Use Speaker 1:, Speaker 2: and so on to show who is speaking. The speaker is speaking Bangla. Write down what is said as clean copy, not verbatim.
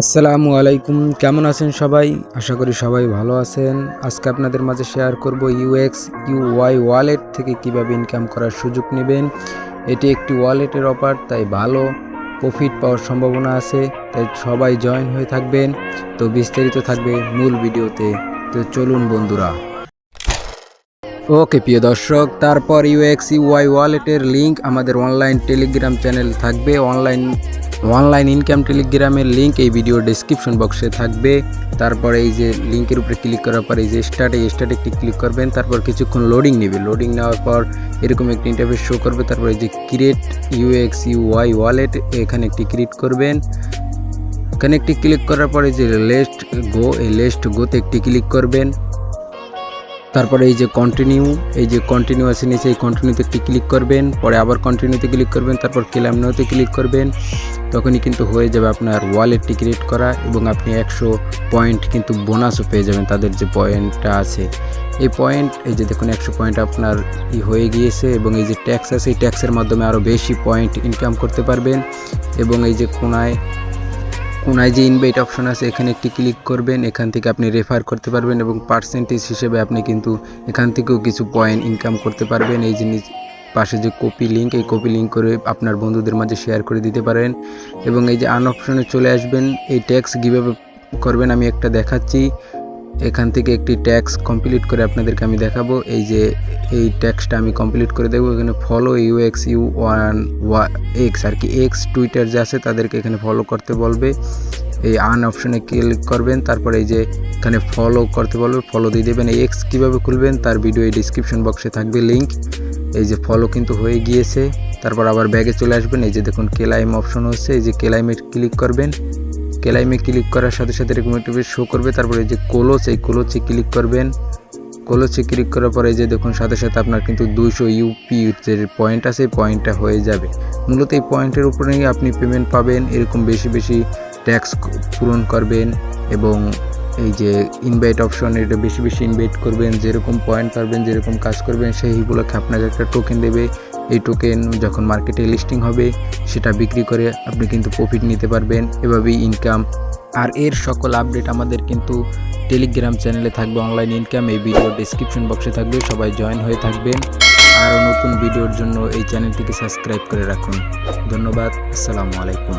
Speaker 1: আসসালামু আলাইকুম, কেমন আছেন সবাই? আশা করি সবাই ভালো আছেন। আজকে আপনাদের মাঝে শেয়ার করব ইউএক্স ইউওয়াই ওয়ালেট থেকে কিভাবে ইনকাম করার সুযোগ নেবেন। এটি একটি ওয়ালেটের অফার, তাই ভালো প্রফিট পাওয়ার সম্ভাবনা আছে। তাই সবাই জয়েন হয়ে থাকবেন। তো বিস্তারিত থাকবে মূল ভিডিওতে। তো চলুন বন্ধুরা। ওকে প্রিয় দর্শক, তারপর ইউএক্স ইউওয়াই ওয়ালেটের লিঙ্ক আমাদের অনলাইন টেলিগ্রাম চ্যানেল থাকবে। অনলাইন ইনকাম টেলিগ্রামের লিঙ্ক এই ভিডিও ডেসক্রিপশন বক্সে থাকবে। তারপরে এই যে লিঙ্কের উপরে ক্লিক করার পর এই যে স্টার্টে একটি ক্লিক করবেন। তারপর কিছুক্ষণ লোডিং নেবে। লোডিং নেওয়ার পর এরকম একটি ইন্টারফেস শো করবে। তারপর এই যে ক্রিয়েট ইউএক্স ইউওয়াই ওয়ালেট, এখানে একটি ক্লিক করবেন। এখানে একটি ক্লিক করার পরে যে লেস্ট গোতে একটি ক্লিক করবেন। তারপরে এই যে কন্টিনিউ আছে নিচে, এই কন্টিনিউতে একটি ক্লিক করবেন। পরে আবার কন্টিনিউতে ক্লিক করবেন। তারপর ক্লেম নাওতে ক্লিক করবেন। তখনই কিন্তু হয়ে যাবে আপনার ওয়ালেটটি ক্রিয়েট করা, এবং আপনি 100 পয়েন্ট কিন্তু বোনাসও পেয়ে যাবেন। তাদের যে পয়েন্টটা আছে, এই পয়েন্ট এই যে দেখুন 100 পয়েন্ট আপনার হয়ে গিয়েছে। এবং এই যে ট্যাক্স আছে, এই ট্যাক্সের মাধ্যমে আরও বেশি পয়েন্ট ইনকাম করতে পারবেন। এবং এই যে কোনায় যে ইনভাইট অপশন আছে, এখানে একটি ক্লিক করবেন। এখান থেকে আপনি রেফার করতে পারবেন, এবং পার্সেন্টেজ হিসেবে আপনি কিন্তু এখান থেকেও কিছু পয়েন্ট ইনকাম করতে পারবেন। এই জিনিস পাশে যে কপি লিঙ্ক, এই কপি লিঙ্ক করে আপনার বন্ধুদের মাঝে শেয়ার করে দিতে পারেন। এবং এই যে আর্ন অপশনে চলে আসবেন। এই ট্যাক্স কীভাবে করবেন আমি একটা দেখাচ্ছি। এখান থেকে একটি ট্যাক্স কমপ্লিট করে আপনাদেরকে আমি দেখাবো। এই যে এই ট্যাক্সটা আমি কমপ্লিট করে দেবো। এখানে ফলো ইউএক্স এক্স আর কি, এক্স টুইটার যে আছে তাদেরকে এখানে ফলো করতে বলবে। এই আর্ন অপশনে ক্লিক করবেন। তারপরে এই যে এখানে ফলো করতে বলবে, ফলো দিয়ে দেবেন। এই এক্স কীভাবে খুলবেন তার ভিডিও এই ডিসক্রিপশন বক্সে থাকবে লিঙ্ক। এই যে ফলো কিন্তু হয়ে গিয়েছে। তারপর আবার ব্যাগে চলে আসবেন। এই যে দেখুন ক্লেইম অপশন হচ্ছে, এই যে ক্লেইমে ক্লিক করবেন। ক্লেইমে ক্লিক করার সাথে সাথে এরকম একটি শো করবে। তারপরে এই যে ক্লোজে ক্লিক করবেন। ক্লোজে ক্লিক করার পরে এই যে দেখুন সাথে সাথে আপনার কিন্তু 200 ইউপি যে পয়েন্ট আছে, পয়েন্টটা হয়ে যাবে। মূলত এই পয়েন্টের উপরেই আপনি পেমেন্ট পাবেন। এরকম বেশি বেশি ট্যাক্স পূরণ করবেন, এবং এই যে ইনভাইট অপশন, এটা বেশি বেশি ইনভাইট করবেন। যেরকম পয়েন্ট পারবেন, যেরকম কাজ করবেন, সেইগুলোকে আপনাকে একটা টোকেন দেবে। এই টোকেন যখন মার্কেটে লিস্টিং হবে, সেটা বিক্রি করে আপনি কিন্তু প্রফিট নিতে পারবেন। এভাবেই ইনকাম। আর এর সকল আপডেট আমাদের কিন্তু টেলিগ্রাম চ্যানেলে থাকবে। অনলাইন ইনকাম এই ভিডিও ডিসক্রিপশন বক্সে থাকবে, সবাই জয়েন হয়ে থাকবেন। আরও নতুন ভিডিওর জন্য এই চ্যানেলটিকে সাবস্ক্রাইব করে রাখুন। ধন্যবাদ। আসসালামু আলাইকুম।